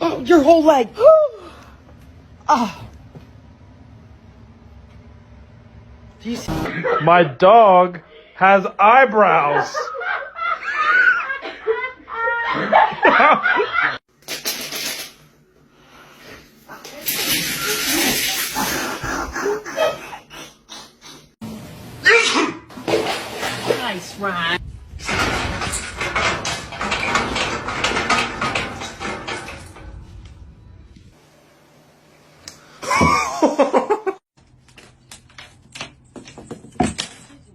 Oh, your whole leg. Ah. Do you see? My dog has eyebrows. Nice, Ryan.